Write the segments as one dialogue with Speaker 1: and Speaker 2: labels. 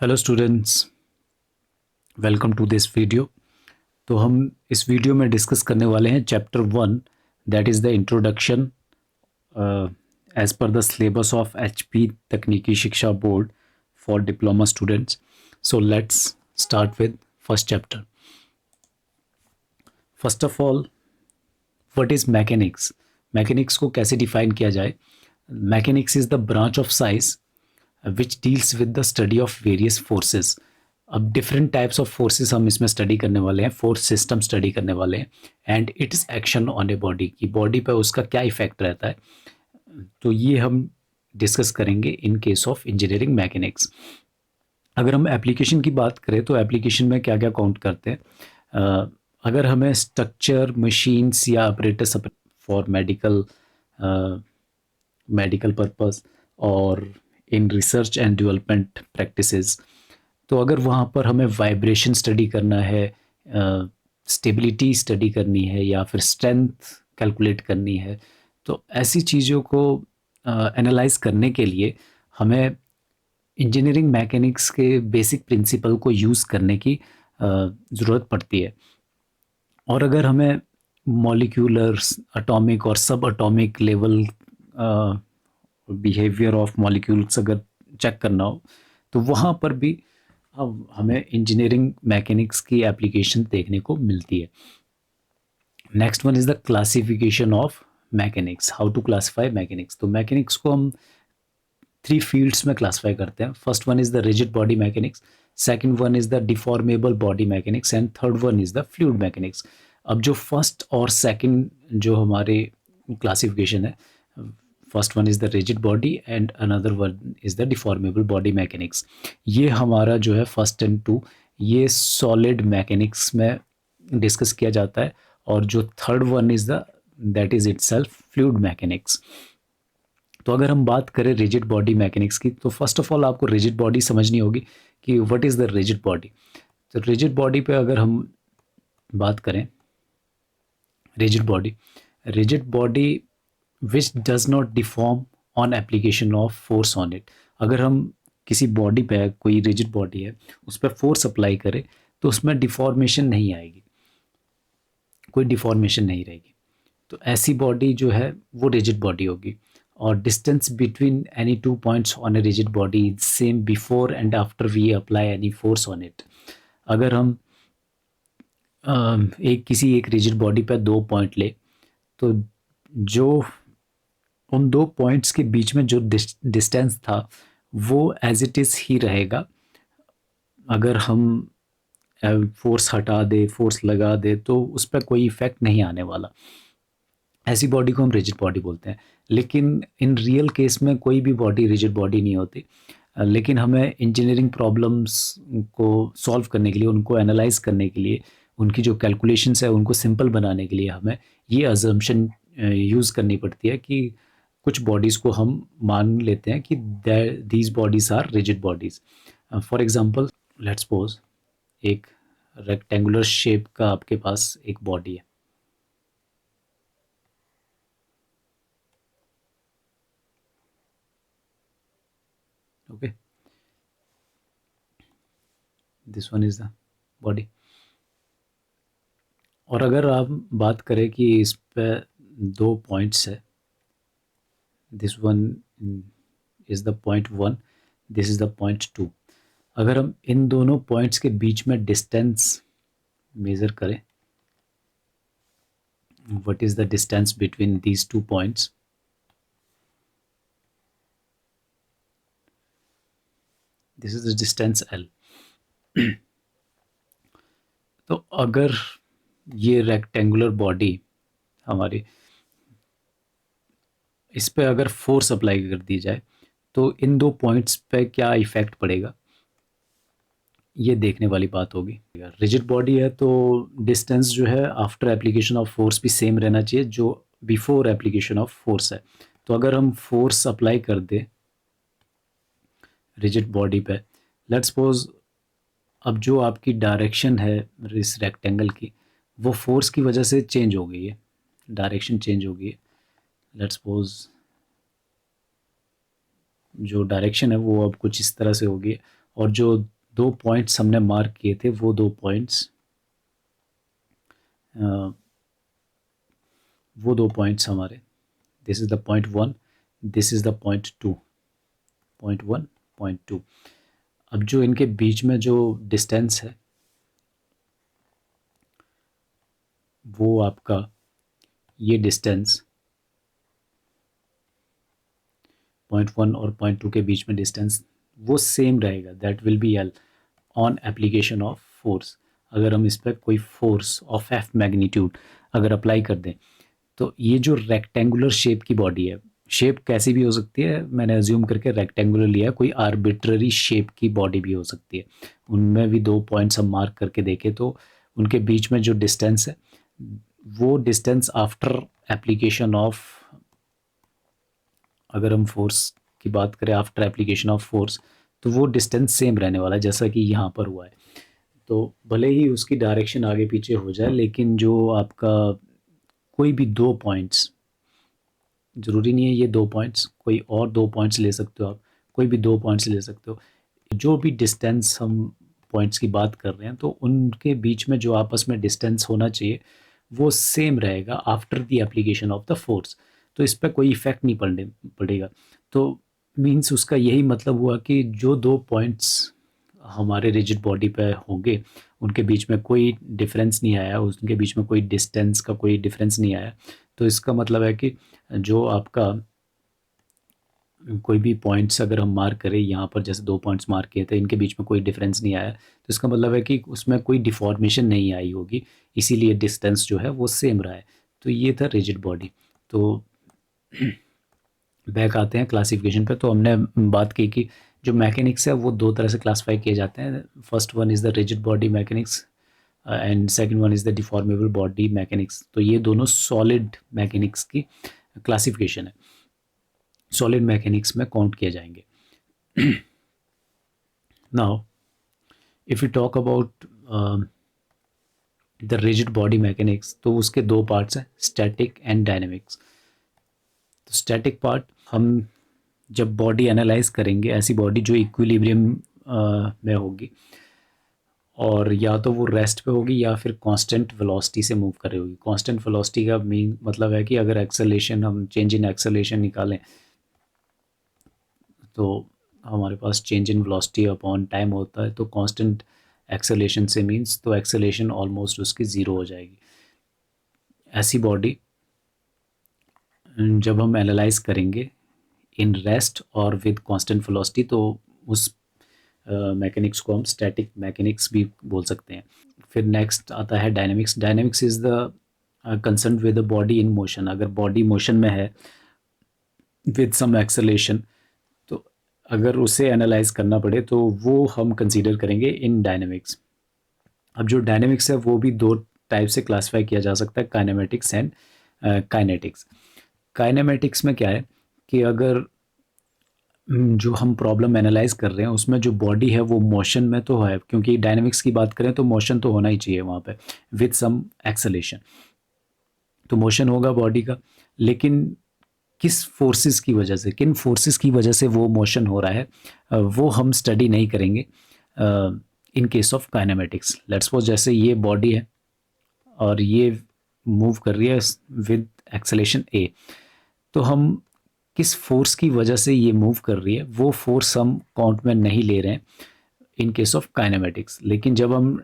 Speaker 1: Hello students, welcome to this video. तो हम इस वीडियो में डिस्कस करने वाले हैं chapter 1, that is the introduction as per the syllabus of HP तकनीकी शिक्षा board for diploma students. So let's start with first chapter. First of all, what is mechanics? Mechanics को कैसे डिफाइन किया जाए? Mechanics is the branch of science which deals with the study of various forces. अब different types of forces हम इसमें study करने वाले हैं, फोर्स सिस्टम स्टडी करने वाले हैं and it's action on a body, की बॉडी पर उसका क्या इफेक्ट रहता है। तो ये हम डिस्कस करेंगे इन केस ऑफ इंजीनियरिंग मैकेनिक्स। अगर हम एप्लीकेशन की बात करें तो एप्लीकेशन में क्या क्या काउंट करते हैं? अगर हमें स्ट्रक्चर, मशीन्स या operators for medical medical purpose और in research and development practices, तो अगर वहाँ पर हमें वाइब्रेशन स्टडी करना है, स्टेबिलिटी स्टडी करनी है या फिर स्ट्रेंथ कैलकुलेट करनी है, तो ऐसी चीज़ों को एनालाइज करने के लिए हमें इंजीनियरिंग मैकेनिक्स के बेसिक प्रिंसिपल को यूज़ करने की ज़रूरत पड़ती है। और अगर हमें मॉलिक्यूलर्स, एटॉमिक और सब atomic level behaviour of molecules अगर चेक करना हो, तो वहाँ पर भी अब हमें इंजीनियरिंग मैकेनिक्स की एप्लीकेशन देखने को मिलती है। Next one is the classification of mechanics, how to classify mechanics. तो मैकेनिक्स को हम 3 फील्ड्स में क्लासीफाई करते हैं। First one is the rigid body mechanics, second one is the deformable body mechanics and third one is the fluid mechanics. अब जो first और second जो हमारे क्लासिफिकेशन है, first one is the rigid body and another one is the deformable body mechanics. ये हमारा जो है फर्स्ट एंड टू, ये सॉलिड मैकेनिक्स में डिस्कस किया जाता है, और जो third one is the that is itself fluid mechanics. तो अगर हम बात करें रिजिड बॉडी मैकेनिक्स की, तो फर्स्ट ऑफ ऑल आपको रिजिड बॉडी समझनी होगी कि what is the rigid body. तो रिजिड बॉडी पे अगर हम बात करें, rigid body which does not deform on application of force on it. अगर हम किसी बॉडी पे, कोई रिजिड बॉडी है, उस पर फोर्स अप्लाई करें तो उसमें डिफॉर्मेशन नहीं आएगी, कोई डिफॉर्मेशन नहीं रहेगी। तो ऐसी बॉडी जो है वो रिजिड बॉडी होगी। और distance between any two points on a rigid body is same before and after we apply any force on it. अगर हम किसी एक रिजिड बॉडी पर 2 पॉइंट ले, तो जो उन 2 पॉइंट्स के बीच में जो डिस्टेंस था वो एज इट इज़ ही रहेगा। अगर हम फोर्स हटा दे, फोर्स लगा दे, तो उस पर कोई इफ़ेक्ट नहीं आने वाला। ऐसी बॉडी को हम रिजिड बॉडी बोलते हैं। लेकिन इन रियल केस में कोई भी बॉडी रिजिड बॉडी नहीं होती। लेकिन हमें इंजीनियरिंग प्रॉब्लम्स को सॉल्व करने के लिए, उनको एनालाइज करने के लिए, उनकी जो कैलकुलेशंस है उनको सिंपल बनाने के लिए हमें ये अजम्पशन यूज़ करनी पड़ती है कि कुछ बॉडीज़ को हम मान लेते हैं कि these bodies are rigid bodies. For example, let's suppose एक रेक्टेंगुलर शेप का आपके पास एक बॉडी है। Okay, this one is the body. और अगर आप बात करें कि इस पे 2 पॉइंट्स है, this one is the point 1, this is the point 2। अगर हम इन दोनों पॉइंट्स के बीच में डिस्टेंस मेज़र करें, what is the distance between these 2 points, this is the distance L। तो अगर ये रेक्टेंगुलर बॉडी हमारी, इस पे अगर फोर्स अप्लाई कर दी जाए तो इन 2 पॉइंट्स पे क्या इफ़ेक्ट पड़ेगा, ये देखने वाली बात होगी। रिजिड बॉडी है तो डिस्टेंस जो है आफ्टर एप्लीकेशन ऑफ फोर्स भी सेम रहना चाहिए जो बिफोर एप्लीकेशन ऑफ फोर्स है। तो अगर हम फोर्स अप्लाई कर दें रिजिड बॉडी पे, लेट्स सपोज, अब जो आपकी डायरेक्शन है इस रेक्टेंगल की, वो फोर्स की वजह से चेंज हो गई है, डायरेक्शन चेंज हो गई है। लेट्स सपोज जो डायरेक्शन है वो अब कुछ इस तरह से होगी, और जो 2 पॉइंट्स हमने मार्क किए थे वो 2 पॉइंट्स हमारे, this is the point 1, this is the point 2, point 1, point 2। अब जो इनके बीच में जो डिस्टेंस है वो आपका ये डिस्टेंस पॉइंट 1 और पॉइंट 2 के बीच में डिस्टेंस वो सेम रहेगा, that will be L on application of force. अगर हम इस पर कोई फोर्स ऑफ एफ मैग्नीट्यूड अगर अप्लाई कर दें तो ये जो रेक्टेंगुलर शेप की बॉडी है, शेप कैसी भी हो सकती है, मैंने अज्यूम करके रेक्टेंगुलर लिया, कोई आर्बिट्ररी शेप की बॉडी भी हो सकती है, उनमें भी 2 पॉइंट्स हम मार्क करके देखें तो उनके बीच में जो डिस्टेंस है वो डिस्टेंस आफ्टर एप्लीकेशन ऑफ, अगर हम फोर्स की बात करें आफ्टर एप्लीकेशन ऑफ फोर्स तो वो डिस्टेंस सेम रहने वाला है जैसा कि यहाँ पर हुआ है। तो भले ही उसकी डायरेक्शन आगे पीछे हो जाए लेकिन जो आपका कोई भी 2 पॉइंट्स, ज़रूरी नहीं है ये 2 पॉइंट्स, कोई और 2 पॉइंट्स ले सकते हो आप, कोई भी 2 पॉइंट्स ले सकते हो, जो भी डिस्टेंस हम पॉइंट्स की बात कर रहे हैं तो उनके बीच में जो आपस में डिस्टेंस होना चाहिए वो सेम रहेगा after the application of the force. तो इस पर कोई इफ़ेक्ट नहीं पड़ेगा। तो मीन्स उसका यही मतलब हुआ कि जो 2 पॉइंट्स हमारे रिजिड बॉडी पे होंगे उनके बीच में कोई डिफरेंस नहीं आया, उनके बीच में कोई डिस्टेंस का कोई डिफरेंस नहीं आया, तो इसका मतलब है कि जो आपका कोई भी पॉइंट्स अगर हम मार्क करें यहाँ पर, जैसे 2 पॉइंट्स मार्क किए थे, इनके बीच में कोई डिफरेंस नहीं आया, तो इसका मतलब है कि उसमें कोई डिफॉर्मेशन नहीं आई होगी, इसीलिए डिस्टेंस जो है वो सेम रहा है। तो ये था रिजिड बॉडी। तो बैक आते हैं क्लासिफिकेशन पे। तो हमने बात की कि जो मैकेनिक्स है वो 2 तरह से क्लासीफाई किए जाते हैं। First one is the rigid body mechanics and second one is the deformable body mechanics. तो ये दोनों सॉलिड मैकेनिक्स की क्लासिफिकेशन है, सॉलिड मैकेनिक्स में काउंट किए जाएंगे। Now if you talk about the rigid body mechanics तो उसके 2 पार्ट्स हैं, स्टैटिक एंड डायनेमिक्स। तो स्टैटिक पार्ट, हम जब बॉडी एनालाइज करेंगे, ऐसी बॉडी जो इक्विलिब्रियम में होगी और या तो वो रेस्ट पे होगी या फिर कांस्टेंट वेलोसिटी से मूव कर रही होगी। कांस्टेंट वेलोसिटी का मीन मतलब है कि अगर एक्सेलेरेशन, हम चेंज इन एक्सेलेरेशन निकालें तो हमारे पास change in velocity upon time होता है, तो कांस्टेंट एक्सेलेरेशन से मीन्स तो एक्सेलेरेशन ऑलमोस्ट उसकी ज़ीरो हो जाएगी। ऐसी बॉडी जब हम एनालाइज करेंगे इन रेस्ट और विद कांस्टेंट वेलोसिटी तो उस मैकेनिक्स को हम स्टैटिक मैकेनिक्स भी बोल सकते हैं। फिर नेक्स्ट आता है dynamics. Dynamics is the concern with the body in motion. अगर बॉडी मोशन में है विद सम एक्सेलेरेशन तो अगर उसे एनालाइज करना पड़े तो वो हम कंसीडर करेंगे इन डायनेमिक्स। अब जो डायनेमिक्स है वो भी 2 टाइप से क्लासीफाई किया जा सकता है, काइनेमेटिक्स एंड काइनेटिक्स। काइनेमेटिक्स में क्या है कि अगर जो हम प्रॉब्लम एनालाइज कर रहे हैं उसमें जो बॉडी है वो मोशन में तो है, क्योंकि डायनेमिक्स की बात करें तो मोशन तो होना ही चाहिए वहाँ पे विद सम एक्सेलेरेशन, तो मोशन होगा बॉडी का, लेकिन किस फोर्सेस की वजह से, किन फोर्सेस की वजह से वो मोशन हो रहा है वो हम स्टडी नहीं करेंगे इन case of kinematics. Let's suppose जैसे ये बॉडी है और ये मूव कर रही है विद एक्सेलेरेशन ए, तो हम किस फोर्स की वजह से ये मूव कर रही है वो फोर्स हम काउंट में नहीं ले रहे हैं इन केस ऑफ काइनेमेटिक्स। लेकिन जब हम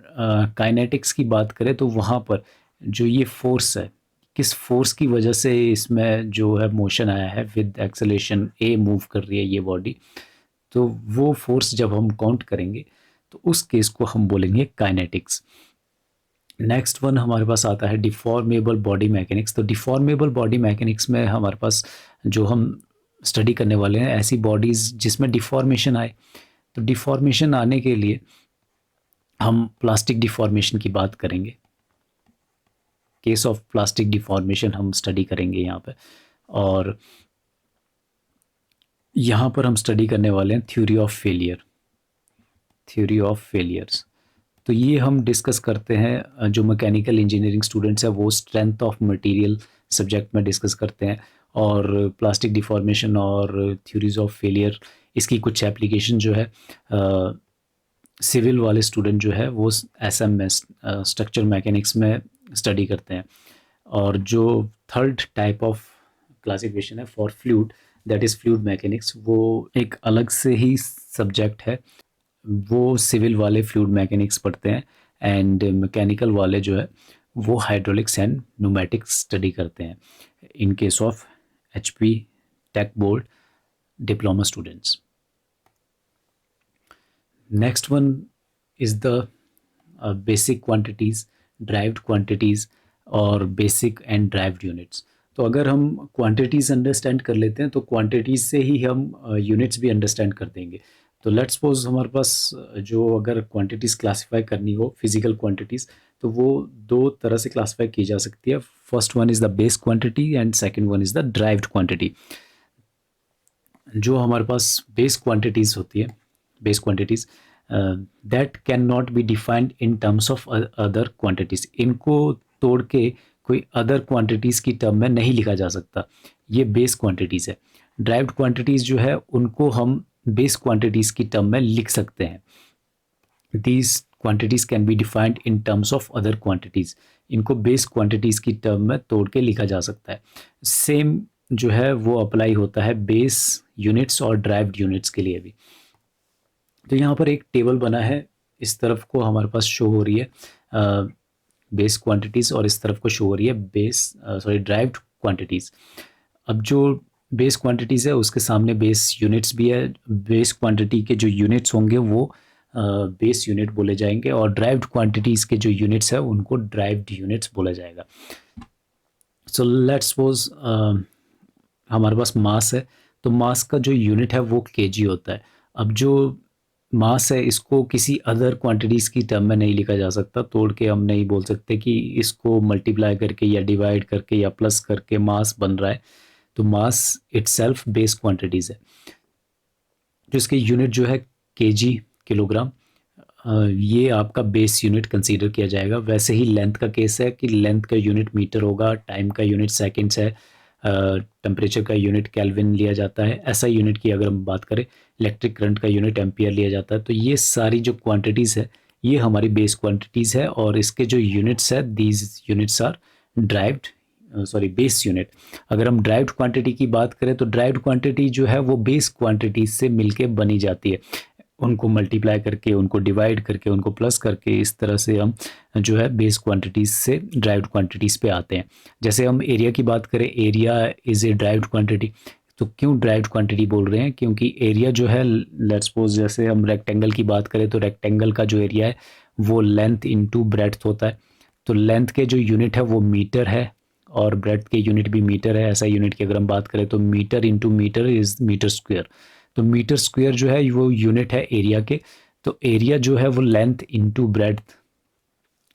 Speaker 1: काइनेटिक्स की बात करें तो वहाँ पर जो ये फोर्स है, किस फोर्स की वजह से इसमें जो है मोशन आया है विद एक्सेलेरेशन ए मूव कर रही है ये बॉडी, तो वो फोर्स जब हम काउंट करेंगे तो उस केस को हम बोलेंगे काइनेटिक्स। नेक्स्ट वन हमारे पास आता है डिफॉर्मेबल बॉडी मैकेनिक्स। तो डिफॉर्मेबल बॉडी मैकेनिक्स में हमारे पास जो हम स्टडी करने वाले हैं ऐसी बॉडीज़ जिसमें डिफॉर्मेशन आए। तो डिफॉर्मेशन आने के लिए हम प्लास्टिक डिफॉर्मेशन की बात करेंगे, केस ऑफ प्लास्टिक डिफॉर्मेशन हम स्टडी करेंगे यहाँ पे। और यहाँ पर हम स्टडी करने वाले हैं theory of failure, theory of failures. तो ये हम डिस्कस करते हैं, जो मैकेनिकल इंजीनियरिंग स्टूडेंट्स हैं वो स्ट्रेंथ ऑफ मटेरियल सब्जेक्ट में डिस्कस करते हैं, और प्लास्टिक डिफॉर्मेशन और थ्योरीज ऑफ फेलियर इसकी कुछ एप्लीकेशन जो है सिविल वाले स्टूडेंट जो है वो एसएम में स्ट्रक्चर मैकेनिक्स में स्टडी करते हैं। और जो थर्ड टाइप ऑफ क्लासिफिकेशन है for fluid, that is fluid mechanics, वो एक अलग से ही सब्जेक्ट है। वो सिविल वाले फ्लूइड मैकेनिक्स पढ़ते हैं एंड मैकेनिकल वाले जो है वो हाइड्रोलिक्स एंड न्यूमेटिक्स स्टडी करते हैं in case of HP tech board diploma students. Next one is the basic quantities, derived quantities और बेसिक एंड ड्राइव्ड यूनिट्स। तो अगर हम क्वांटिटीज़ अंडरस्टैंड कर लेते हैं तो क्वांटिटीज़ से ही हम यूनिट्स भी अंडरस्टैंड कर देंगे। तो लेट्स सपोज हमारे पास जो अगर क्वांटिटीज़ क्लासिफाई करनी हो फिजिकल क्वांटिटीज़, तो वो दो तरह से क्लासिफाई की जा सकती है। First one is the base quantity and second one is the derived quantity. जो हमारे पास बेस क्वांटिटीज़ होती है, base quantities that can not be defined in terms of other quantities. इनको तोड़ के कोई अदर क्वांटिटीज़ की टर्म में नहीं लिखा जा सकता, ये बेस क्वांटिटीज़ है। ड्राइव्ड क्वांटिटीज़ जो है उनको हम बेस क्वांटिटीज़ की टर्म में लिख सकते हैं। These quantities can be defined in terms of other quantities. इनको बेस क्वांटिटीज़ की टर्म में तोड़ के लिखा जा सकता है। सेम जो है वो अप्लाई होता है बेस यूनिट्स और ड्राइव्ड यूनिट्स के लिए भी। तो यहाँ पर एक टेबल बना है, इस तरफ को हमारे पास शो हो रही है बेस क्वांटिटीज़ और इस तरफ को शो हो रही है ड्राइव्ड क्वांटिटीज़। अब जो बेस क्वांटिटीज़ है उसके सामने बेस यूनिट्स भी है। बेस क्वांटिटी के जो यूनिट्स होंगे वो बेस यूनिट बोले जाएंगे और ड्राइव्ड क्वांटिटीज़ के जो यूनिट्स है उनको ड्राइव्ड यूनिट्स बोला जाएगा। सो लेट्स सपोज हमारे पास मास है, तो मास का जो यूनिट है वो केजी होता है। अब जो मास है इसको किसी अदर क्वांटिटीज़ की टर्म में नहीं लिखा जा सकता, तोड़ के हम नहीं बोल सकते कि इसको मल्टीप्लाई करके या डिवाइड करके या प्लस करके मास बन रहा है। तो मास इटसेल्फ बेस क्वांटिटीज़ है, जो इसके यूनिट जो है केजी किलोग्राम, ये आपका बेस यूनिट कंसीडर किया जाएगा। वैसे ही लेंथ का केस है कि लेंथ का यूनिट मीटर होगा, टाइम का यूनिट सेकंड्स है, टेम्परेचर का यूनिट केल्विन लिया जाता है। ऐसा यूनिट की अगर हम बात करें, इलेक्ट्रिक करंट का यूनिट एम्पियर लिया जाता है। तो ये सारी जो क्वांटिटीज़ है ये हमारी बेस क्वांटिटीज़ है और इसके जो यूनिट्स है these units are derived base unit. अगर हम ड्राइव्ड क्वांटिटी की बात करें तो ड्राइव्ड क्वांटिटी जो है वो बेस क्वांटिटी से मिलके बनी जाती है। उनको मल्टीप्लाई करके, उनको डिवाइड करके, उनको प्लस करके, इस तरह से हम जो है बेस क्वांटिटीज़ से ड्राइव्ड क्वांटिटीज़ पे आते हैं। जैसे हम एरिया की बात करें, area is a derived quantity. तो क्यों ड्राइव्ड क्वांटिटी बोल रहे हैं? क्योंकि एरिया जो है, लेट्स सपोज जैसे हम रेक्टेंगल की बात करें तो रेक्टेंगल का जो एरिया है वो लेंथ इंटू ब्रेड्थ होता है। तो लेंथ के जो यूनिट है वो मीटर है और ब्रेड्थ के यूनिट भी मीटर है। ऐसा यूनिट की अगर हम बात करें तो metre into metre is metre square. तो मीटर स्क्वेयर जो है वो यूनिट है एरिया के। तो एरिया जो है वो लेंथ इंटू ब्रेड्थ,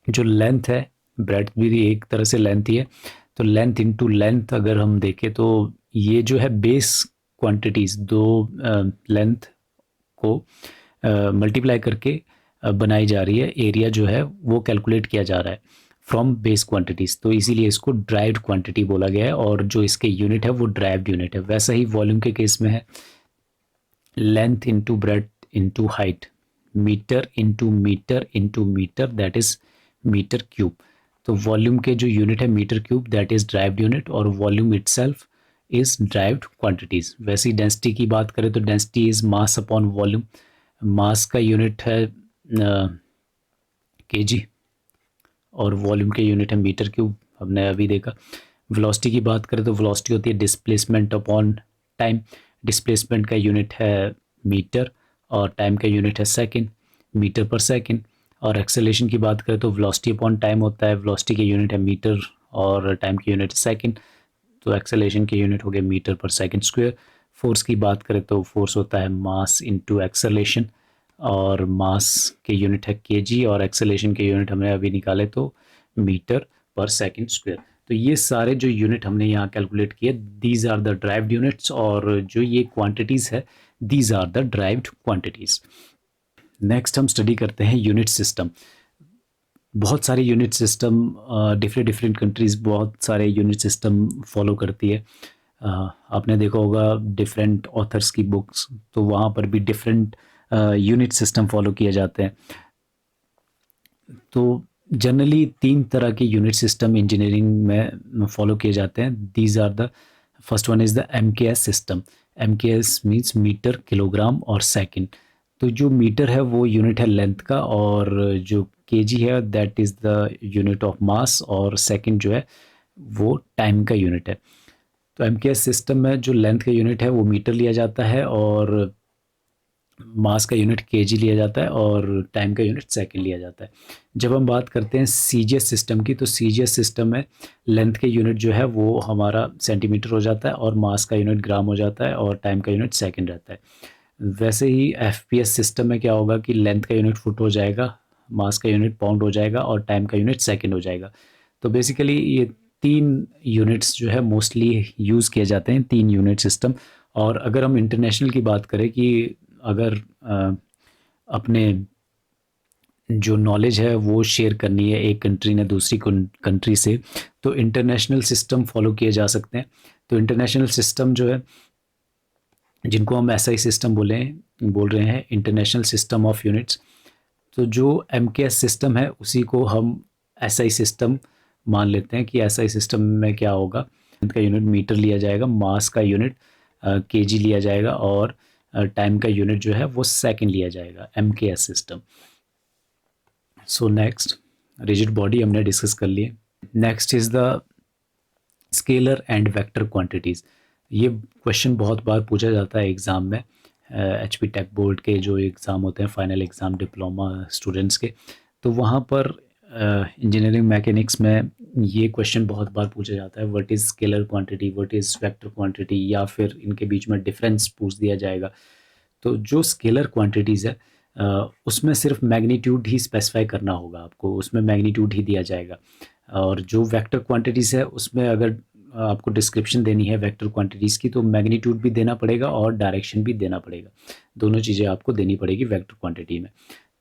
Speaker 1: जो लेंथ है, ब्रेड्थ भी एक तरह से लेंथ ही है, तो लेंथ इंटू लेंथ अगर हम देखें तो ये जो है बेस क्वांटिटीज़ दो लेंथ को मल्टीप्लाई करके बनाई जा रही है। एरिया जो है वो कैलकुलेट किया जा रहा है फ्रॉम बेस क्वांटिटीज़, तो इसीलिए इसको ड्राइव्ड क्वांटिटी बोला गया है और जो इसके यूनिट है वो ड्राइव्ड यूनिट है। वैसा ही वॉल्यूम के केस में है, length into breadth into height, metre into metre into metre, that is metre cube. तो वॉल्यूम के जो यूनिट है metre cube, that is derived unit और volume itself is derived quantities. वैसे ही डेंसिटी की बात करें तो density is mass upon volume. Mass का यूनिट है केजी और वॉल्यूम के यूनिट है मीटर क्यूब, हमने अभी देखा। वेलोसिटी की बात करें तो वेलोसिटी होती है डिस्प्लेसमेंट अपॉन टाइम। डिस्प्लेसमेंट का यूनिट है मीटर और टाइम का यूनिट है सेकंड, मीटर पर सेकंड। और एक्सेलेरेशन की बात करें तो वेलोसिटी अपॉन टाइम होता है, वेलोसिटी के यूनिट है मीटर और टाइम की यूनिट है सेकंड, तो एक्सेलेरेशन के यूनिट हो गए मीटर पर सेकंड स्क्वायर। फोर्स की बात करें तो फोर्स होता है मास इंटू एक्सेलेरेशन और मास के यूनिट है केजी और एक्सेलेरेशन के यूनिट हमने अभी निकाले तो मीटर पर सेकंड स्क्वायर। तो ये सारे जो यूनिट हमने यहाँ कैलकुलेट किए, these are the derived units और जो ये क्वांटिटीज़ है these are the derived quantities. Next हम स्टडी करते हैं यूनिट सिस्टम। बहुत सारे यूनिट सिस्टम, डिफरेंट कंट्रीज़ बहुत सारे यूनिट सिस्टम फॉलो करती है। आपने देखा होगा डिफरेंट ऑथर्स की बुक्स, तो वहाँ पर भी डिफरेंट यूनिट सिस्टम फॉलो किए जाते हैं। तो जनरली 3 तरह के यूनिट सिस्टम इंजीनियरिंग में फॉलो किए जाते हैं। These are the first one is the MKS system. MKS means metre, kilogram और सेकंड। तो जो मीटर है वो यूनिट है लेंथ का, और जो केजी है that is the unit of mass, और सेकंड जो है वो टाइम का यूनिट है। तो एमकेएस सिस्टम में जो लेंथ का यूनिट है वो मीटर लिया जाता है, और मास का यूनिट केजी लिया जाता है, और टाइम का यूनिट सेकंड लिया जाता है। जब हम बात करते हैं सीजीएस सिस्टम की, तो सीजीएस सिस्टम में लेंथ के यूनिट जो है वो हमारा सेंटीमीटर हो जाता है, और मास का यूनिट ग्राम हो जाता है, और टाइम का यूनिट सेकंड रहता है। वैसे ही एफपीएस सिस्टम में क्या होगा कि लेंथ का यूनिट फुट हो जाएगा, मास का यूनिट पाउंड हो जाएगा, और टाइम का यूनिट सेकंड हो जाएगा। तो बेसिकली ये 3 यूनिट्स जो है मोस्टली यूज़ किए जाते हैं, 3 यूनिट सिस्टम। और अगर हम इंटरनेशनल की बात करें कि अगर अपने जो नॉलेज है वो शेयर करनी है एक कंट्री ने दूसरी कंट्री से, तो इंटरनेशनल सिस्टम फॉलो किए जा सकते हैं। तो इंटरनेशनल सिस्टम जो है, जिनको हम एसआई सिस्टम बोल रहे हैं, इंटरनेशनल सिस्टम ऑफ यूनिट्स। तो जो एमकेएस सिस्टम है उसी को हम एसआई सिस्टम मान लेते हैं कि एसआई सिस्टम में क्या होगा, का यूनिट मीटर लिया जाएगा, मास का यूनिट केजी लिया जाएगा, और टाइम का यूनिट जो है वो सेकंड लिया जाएगा, MKS system. So next, rigid body हमने डिस्कस कर लिए। Next is the scalar and vector quantities. ये क्वेश्चन बहुत बार पूछा जाता है एग्ज़ाम में, एचपी टेक बोर्ड के जो एग्ज़ाम होते हैं, फाइनल एग्ज़ाम डिप्लोमा स्टूडेंट्स के, तो वहाँ पर इंजीनियरिंग मैकेनिक्स में ये क्वेश्चन बहुत बार पूछा जाता है, what is scalar quantity, what is vector quantity, या फिर इनके बीच में डिफरेंस पूछ दिया जाएगा। तो जो स्केलर क्वांटिटीज़ है उसमें सिर्फ मैग्नीट्यूड ही स्पेसिफाई करना होगा आपको, उसमें मैग्नीट्यूड ही दिया जाएगा। और जो वेक्टर क्वांटिटीज़ है उसमें अगर आपको डिस्क्रिप्शन देनी है वेक्टर क्वांटिटीज़ की, तो मैग्नीट्यूड भी देना पड़ेगा और डायरेक्शन भी देना पड़ेगा, दोनों चीज़ें आपको देनी पड़ेगी वेक्टर क्वांटिटी में।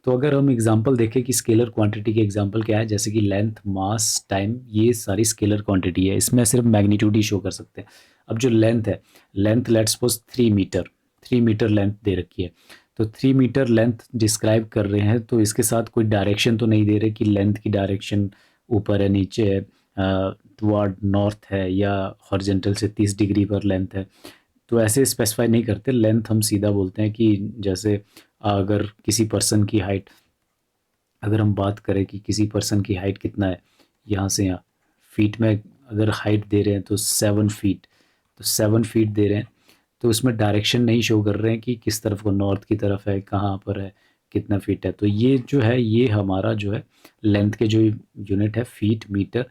Speaker 1: तो अगर हम एग्जांपल देखें कि स्केलर क्वांटिटी के एग्जांपल क्या है, जैसे कि लेंथ, मास, टाइम, ये सारी स्केलर क्वांटिटी है, इसमें सिर्फ मैग्नीट्यूड ही शो कर सकते हैं। अब जो लेंथ है, length let's suppose 3 metre length दे रखी है, तो 3 मीटर लेंथ डिस्क्राइब कर रहे हैं, तो इसके साथ कोई डायरेक्शन तो नहीं दे रहे कि लेंथ की डायरेक्शन ऊपर है, नीचे है, टुवर्ड नॉर्थ है, या हॉरिजॉन्टल से 30 डिग्री पर लेंथ है। तो ऐसे स्पेसिफाई नहीं करते, लेंथ हम सीधा बोलते हैं कि जैसे अगर किसी पर्सन की हाइट, अगर हम बात करें कि किसी पर्सन की हाइट कितना है, यहाँ से यहाँ फीट में अगर हाइट दे रहे हैं तो 7 फीट, तो 7 फीट दे रहे हैं, तो उसमें डायरेक्शन नहीं शो कर रहे हैं कि किस तरफ को, नॉर्थ की तरफ है, कहाँ पर है, कितना फीट है। तो ये जो है ये हमारा जो है लेंथ के जो यूनिट है फीट, मीटर,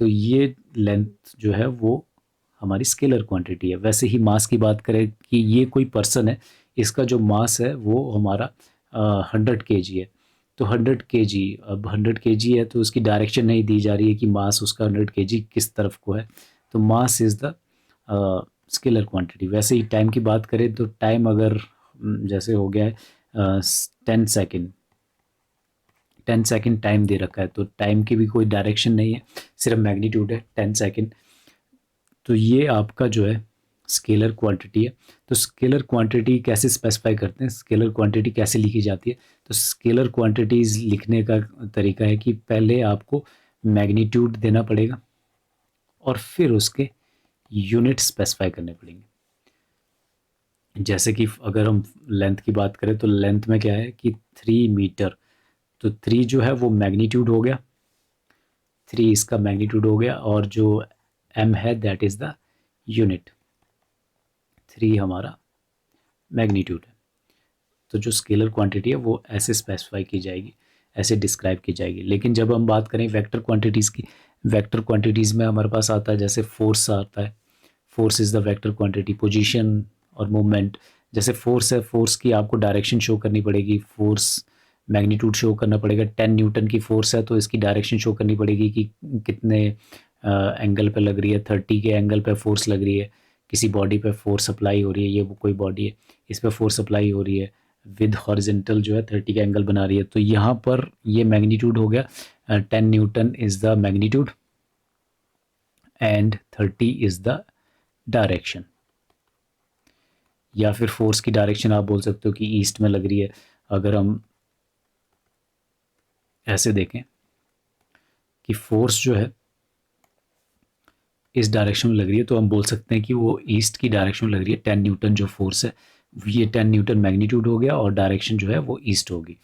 Speaker 1: तो ये लेंथ जो है वो हमारी स्केलर क्वांटिटी है। वैसे ही मास की बात करें कि ये कोई पर्सन है, इसका जो मास है वो हमारा 100 केजी है, तो 100 केजी, अब 100 केजी है तो उसकी डायरेक्शन नहीं दी जा रही है कि मास उसका 100 केजी किस तरफ को है, तो mass is the scalar quantity. वैसे ही टाइम की बात करें तो टाइम अगर जैसे हो गया है 10 सेकेंड, 10 सेकेंड टाइम दे रखा है, तो टाइम की भी कोई डायरेक्शन नहीं है, सिर्फ मैग्नीट्यूड है 10 सेकेंड। तो ये आपका जो है स्केलर क्वांटिटी है। तो स्केलर क्वांटिटी कैसे स्पेसिफाई करते हैं, स्केलर क्वांटिटी कैसे लिखी जाती है, तो स्केलर क्वांटिटीज़ लिखने का तरीका है कि पहले आपको मैग्नीट्यूड देना पड़ेगा और फिर उसके यूनिट स्पेसिफाई करने पड़ेंगे। जैसे कि अगर हम लेंथ की बात करें तो लेंथ में क्या है कि 3 मीटर, तो 3 जो है वो मैग्नीट्यूड हो गया, 3 इसका मैग्नीट्यूड हो गया, और जो m है दैट इज़ द यूनिट, 3 हमारा मैग्नीट्यूड है। तो जो स्केलर क्वांटिटी है वो ऐसे स्पेसिफाई की जाएगी, ऐसे डिस्क्राइब की जाएगी। लेकिन जब हम बात करें वेक्टर क्वांटिटीज़ की, वेक्टर क्वांटिटीज़ में हमारे पास आता है जैसे फोर्स आता है, force is the vector quantity, position और मूवमेंट। जैसे फोर्स है, फोर्स की आपको डायरेक्शन शो करनी पड़ेगी, फोर्स मैग्नीट्यूड शो करना पड़ेगा। 10 न्यूटन की फोर्स है तो इसकी डायरेक्शन शो करनी पड़ेगी कि कितने एंगल पे लग रही है, 30 के एंगल पे फोर्स लग रही है, किसी बॉडी पे फोर्स अप्लाई हो रही है, ये वो कोई बॉडी है, इस पर फोर्स अप्लाई हो रही है विद हॉरिजेंटल जो है 30 का एंगल बना रही है, तो यहाँ पर ये मैग्नीट्यूड हो गया, 10 Newton is the magnitude and 30 is the direction. या फिर फोर्स की डायरेक्शन आप बोल सकते हो कि ईस्ट में लग रही है। अगर हम ऐसे देखें कि फोर्स जो है इस डायरेक्शन में लग रही है, तो हम बोल सकते हैं कि वो ईस्ट की डायरेक्शन में लग रही है। 10 न्यूटन जो फोर्स है, ये 10 न्यूटन मैग्नीट्यूड हो गया और डायरेक्शन जो है वो ईस्ट होगी।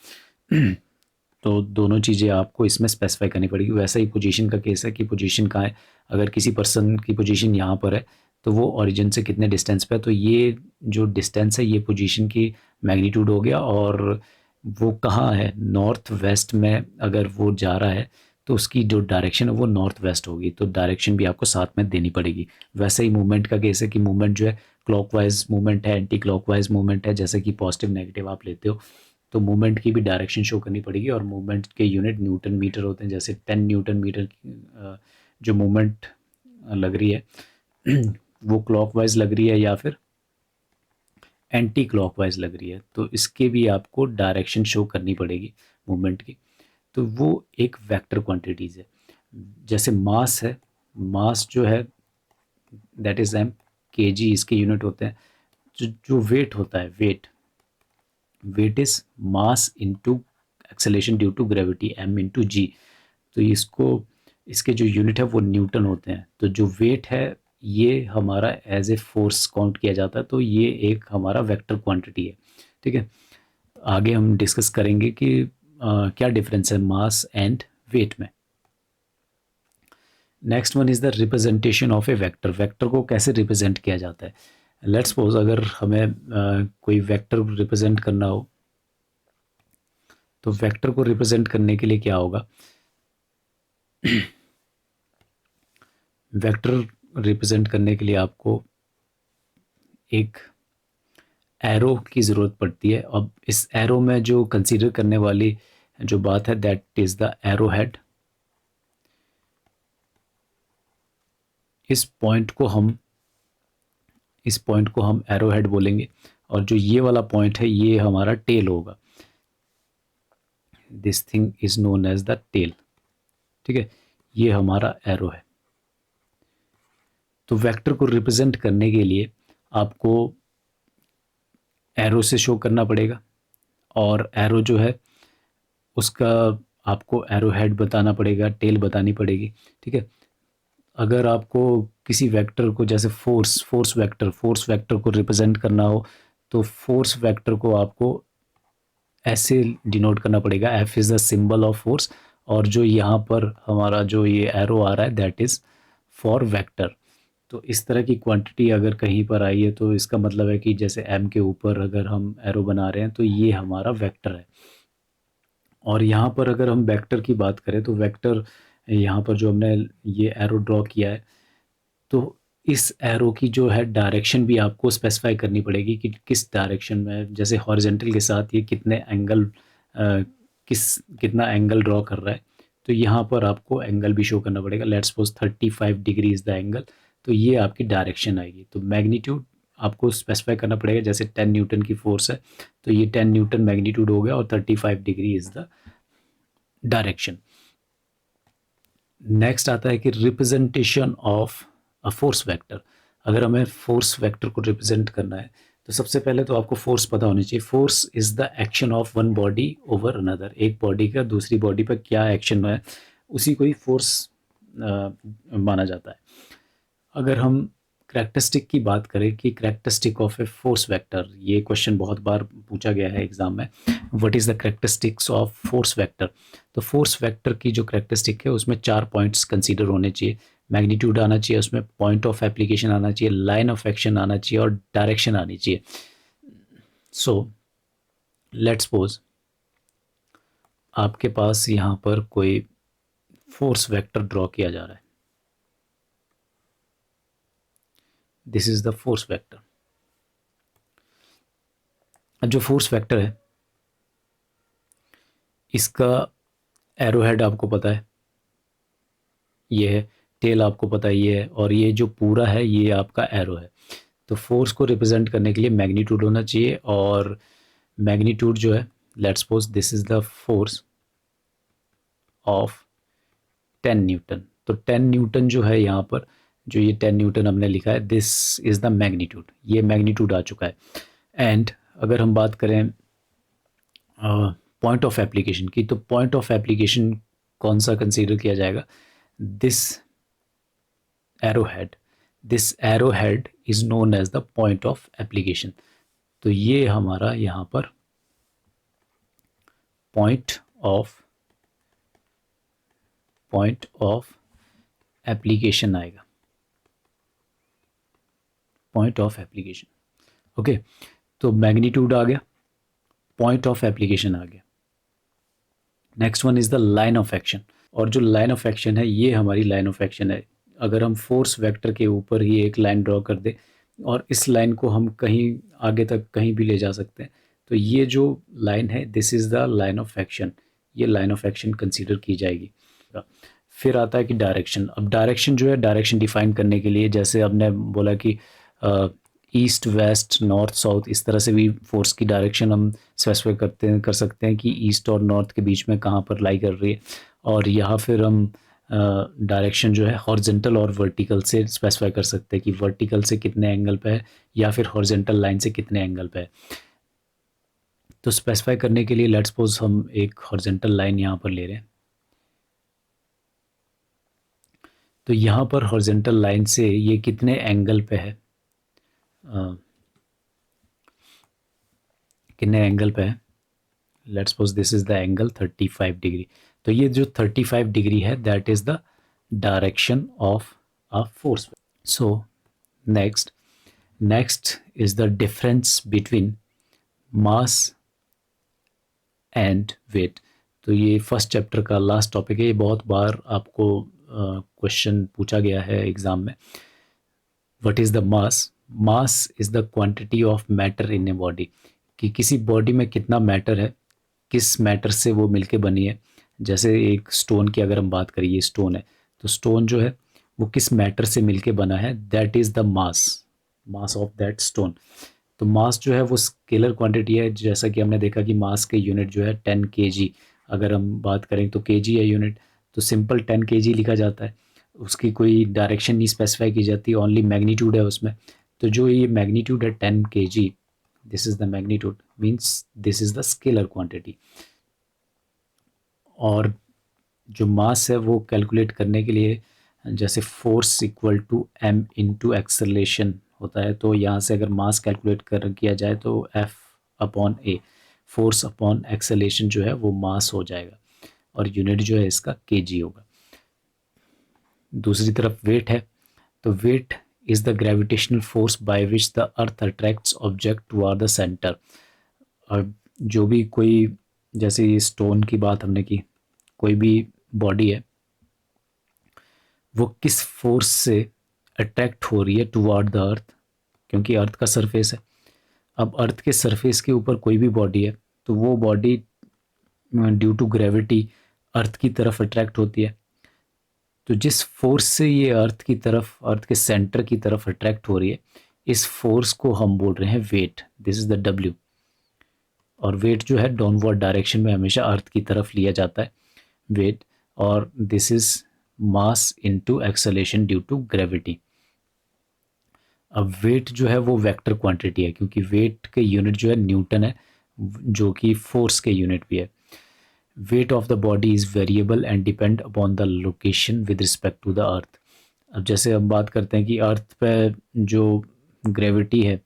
Speaker 1: तो दोनों चीज़ें आपको इसमें स्पेसिफाई करनी पड़ेगी। वैसा ही पोजीशन का केस है कि पोजीशन कहाँ है। अगर किसी पर्सन की पोजीशन यहाँ पर है तो वो ओरिजिन से कितने डिस्टेंस पे है, तो ये जो डिस्टेंस है ये पोजीशन की मैग्नीट्यूड हो गया। और वो कहाँ है, नॉर्थ वेस्ट में अगर वो जा रहा है तो उसकी जो डायरेक्शन है वो नॉर्थ वेस्ट होगी, तो डायरेक्शन भी आपको साथ में देनी पड़ेगी। वैसे ही मूवमेंट का केस है कि मूवमेंट जो है क्लॉकवाइज मूवमेंट है, एंटी क्लॉकवाइज मूवमेंट है, जैसे कि पॉजिटिव नेगेटिव आप लेते हो, तो मूवमेंट की भी डायरेक्शन शो करनी पड़ेगी। और मूवमेंट के यूनिट न्यूटन मीटर होते हैं। जैसे 10 न्यूटन मीटर जो मूवमेंट लग रही है वो क्लॉकवाइज लग रही है या फिर एंटी क्लॉकवाइज लग रही है, तो इसके भी आपको डायरेक्शन शो करनी पड़ेगी मूवमेंट की। तो वो एक वेक्टर क्वांटिटीज़ है। जैसे मास है, मास जो है दैट इज़ एम, केजी इसके यूनिट होते हैं। जो वेट होता है, weight is mass into acceleration due to gravity, m into g. तो इसको, इसके जो यूनिट है वो न्यूटन होते हैं। तो जो वेट है ये हमारा एज ए फोर्स काउंट किया जाता है, तो ये एक हमारा वेक्टर क्वांटिटी है। ठीक है, आगे हम डिस्कस करेंगे कि क्या डिफरेंस है मास एंड वेट में। Next one is the representation of A vector. Vector को कैसे रिप्रेजेंट किया जाता है। लेट्स सपोज अगर हमें कोई वेक्टर रिप्रेजेंट करना हो, तो वेक्टर को रिप्रेजेंट करने के लिए क्या होगा, वेक्टर रिप्रेजेंट करने के लिए आपको एक एरो की ज़रूरत पड़ती है। अब इस एरो में जो कंसीडर करने वाली जो बात है that is the arrow head. इस पॉइंट को हम एरो हेड बोलेंगे, और जो ये वाला पॉइंट है ये हमारा टेल होगा। This thing is known as the tail. ठीक है, ये हमारा एरो है। तो वेक्टर को रिप्रेजेंट करने के लिए आपको एरो से शो करना पड़ेगा, और एरो जो है उसका आपको एरो हेड बताना पड़ेगा, टेल बतानी पड़ेगी। ठीक है, अगर आपको किसी वेक्टर को, जैसे फोर्स वेक्टर को रिप्रेजेंट करना हो, तो फोर्स वेक्टर को आपको ऐसे डिनोट करना पड़ेगा, F is the symbol of force, और जो यहाँ पर हमारा जो ये एरो आ रहा है दैट इज़ फॉर वेक्टर। तो इस तरह की क्वांटिटी अगर कहीं पर आई है तो इसका मतलब है कि जैसे एम के ऊपर अगर हम एरो बना रहे हैं तो ये हमारा वेक्टर है। और यहाँ पर अगर हम वेक्टर की बात करें तो वेक्टर, यहाँ पर जो हमने ये एरो ड्रॉ किया है, तो इस एरो की जो है डायरेक्शन भी आपको स्पेसिफाई करनी पड़ेगी कि किस डायरेक्शन में, जैसे हॉरिजेंटल के साथ ये कितने एंगल कितना एंगल ड्रॉ कर रहा है, तो यहाँ पर आपको एंगल भी शो करना पड़ेगा। Let's suppose 35 degree is the angle, तो ये आपकी डायरेक्शन आएगी। तो मैग्नीट्यूड आपको स्पेसिफाई करना पड़ेगा, जैसे 10 न्यूटन की फोर्स है तो ये 10 न्यूटन मैग्नीट्यूड हो गया और 35 degree is the direction. Next आता है कि representation of a force vector. अगर हमें फोर्स वेक्टर को रिप्रेजेंट करना है तो सबसे पहले तो आपको फोर्स पता होनी चाहिए। Force is the action of one body over another. एक बॉडी का दूसरी बॉडी पर क्या एक्शन है उसी को ही फोर्स माना जाता है। अगर हम करेक्टरिस्टिक की बात करें कि characteristic of a force vector, ये क्वेश्चन बहुत बार पूछा गया है एग्जाम में, what is the characteristics of force vector. तो फोर्स वेक्टर की जो करेक्टरिस्टिक है उसमें 4 पॉइंट्स कंसीडर होने चाहिए। मैग्नीट्यूड आना चाहिए, उसमें पॉइंट ऑफ एप्लीकेशन आना चाहिए, लाइन ऑफ एक्शन आना चाहिए और डायरेक्शन आनी चाहिए। सो लेट्स सपोज आपके पास यहाँ पर कोई फोर्स वेक्टर ड्रॉ किया जा रहा है, this is the force vector. जो फोर्स वेक्टर है इसका एरो हेड आपको पता है ये है, टेल आपको पता है ये है, और ये जो पूरा है ये आपका एरो है। तो फोर्स को रिप्रेजेंट करने के लिए मैग्नीट्यूड होना चाहिए, और मैग्नीट्यूड जो है let's suppose this is the force of 10 Newton. तो 10 न्यूटन जो है यहाँ पर जो ये 10 न्यूटन हमने लिखा है, दिस इज़ द मैग्नीट्यूड, ये मैग्नीट्यूड आ चुका है। एंड अगर हम बात करें पॉइंट ऑफ एप्लीकेशन की, तो पॉइंट ऑफ एप्लीकेशन कौन सा कंसीडर किया जाएगा? This arrowhead, this arrowhead is known as the point of application. तो ये हमारा यहाँ पर पॉइंट ऑफ एप्लीकेशन आएगा, पॉइंट ऑफ एप्लीकेशन। ओके, तो मैग्नीट्यूड आ गया, पॉइंट ऑफ एप्लीकेशन आ गया। Next one is the line of action. और जो लाइन ऑफ एक्शन है, ये हमारी लाइन ऑफ एक्शन है। अगर हम फोर्स वेक्टर के ऊपर ही एक लाइन ड्रॉ कर दे और इस लाइन को हम कहीं आगे तक कहीं भी ले जा सकते हैं, तो ये जो लाइन है, this is the line of action, ये लाइन ऑफ एक्शन कंसीडर की जाएगी। फिर आता है कि डायरेक्शन। अब डायरेक्शन जो है, डायरेक्शन डिफाइन करने के लिए, जैसे हमने बोला कि ईस्ट वेस्ट नॉर्थ साउथ, इस तरह से भी फोर्स की डायरेक्शन हम स्पेसिफाई कर सकते हैं कि ईस्ट और नॉर्थ के बीच में कहाँ पर लाई कर रही है। और यहाँ फिर हम डायरेक्शन जो है हॉरिजॉन्टल और वर्टिकल से स्पेसिफाई कर सकते हैं कि वर्टिकल से कितने एंगल पे है या फिर हॉरिजॉन्टल लाइन से कितने एंगल पे है। तो स्पेसिफाई करने के लिए लेट्स सपोज हम एक हॉरिजॉन्टल लाइन यहाँ पर ले रहे हैं, तो यहाँ पर हॉरिजॉन्टल लाइन से ये कितने एंगल पे है, कितने एंगल पे है। Let's suppose this is the angle 35 degree. तो ये जो 35 डिग्री है, that is the direction of a force. So next is the difference between mass and weight. तो ये फर्स्ट चैप्टर का लास्ट टॉपिक है। ये बहुत बार आपको क्वेश्चन पूछा गया है एग्जाम में। What is the mass? Mass is the quantity of matter in a body, कि किसी बॉडी में कितना मैटर है, किस मैटर से वो मिलके बनी है। जैसे एक स्टोन की अगर हम बात करें, ये स्टोन है, तो स्टोन जो है वो किस मैटर से मिलके बना है, that is the mass of that stone. तो मास जो है वो स्केलर क्वांटिटी है। जैसा कि हमने देखा कि मास के यूनिट जो है 10 kg, अगर हम बात करें तो kg है यूनिट, तो सिंपल 10 kg लिखा जाता है, उसकी कोई डायरेक्शन नहीं स्पेसिफाई की जाती, ओनली मैग्नीट्यूड है उसमें। तो जो ये मैग्नीट्यूड है 10 kg, this is the magnitude, means this is the scalar quantity. और जो मास है वो कैलकुलेट करने के लिए, जैसे force equal to m into acceleration होता है, तो यहाँ से अगर मास कैलकुलेट किया जाए तो F upon A, force upon acceleration जो है वो मास हो जाएगा, और यूनिट जो है इसका kg होगा। दूसरी तरफ वेट है, तो weight is the gravitational force by which the earth attracts object toward the centre. और जो भी कोई, जैसे ये स्टोन की बात हमने की, कोई भी बॉडी है वो किस फोर्स से अट्रैक्ट हो रही है टुवर्ड द अर्थ, क्योंकि अर्थ का सरफेस है। अब अर्थ के सरफेस के ऊपर कोई भी बॉडी है, तो वो बॉडी ड्यू टू ग्रेविटी अर्थ की तरफ अट्रैक्ट होती है। तो जिस फोर्स से ये अर्थ की तरफ, अर्थ के सेंटर की तरफ अट्रैक्ट हो रही है, इस फोर्स को हम बोल रहे हैं weight, this is the W। और वेट जो है डाउनवर्ड डायरेक्शन में हमेशा अर्थ की तरफ लिया जाता है वेट, और this is mass into acceleration due to gravity. अब वेट जो है वो वेक्टर क्वांटिटी है, क्योंकि वेट के यूनिट जो है न्यूटन है, जो कि फोर्स के यूनिट भी है। Weight of the body is variable and depend upon the location with respect to the earth. अब जैसे हम बात करते हैं कि अर्थ पे जो ग्रेविटी है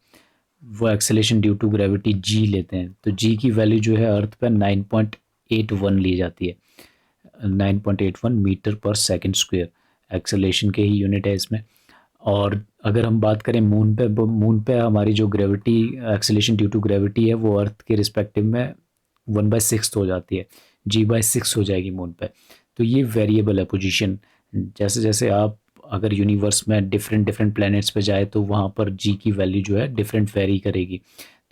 Speaker 1: वो acceleration due to gravity g लेते हैं, तो g की वैल्यू जो है अर्थ पे 9.81 ली जाती है, 9.81 मीटर पर सेकंड स्क्वायर, एक्सेलेरेशन के ही यूनिट है इसमें। और अगर हम बात करें मून पे हमारी जो gravity, acceleration due to gravity है, वो अर्थ के रिस्पेक्टिव में 1/6 हो जाती है, g/6 हो जाएगी मून पे। तो ये वेरिएबल है पोजीशन। जैसे जैसे आप अगर यूनिवर्स में डिफरेंट प्लैनेट्स पे जाए, तो वहाँ पर जी की वैल्यू जो है डिफरेंट वेरी करेगी।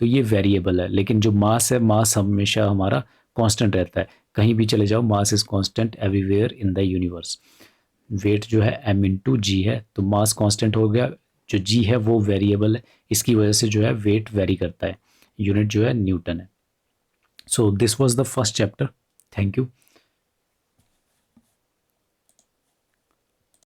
Speaker 1: तो ये वेरिएबल है, लेकिन जो मास है, मास हमेशा हमारा कांस्टेंट रहता है। कहीं भी चले जाओ, mass is constant everywhere in the universe. Weight जो है m इंटू जी है, तो मास कांस्टेंट हो गया, जो जी है वो वेरिएबल है, इसकी वजह से जो है वेट वेरी करता है, यूनिट जो है न्यूटन है। So this was the first chapter. Thank you.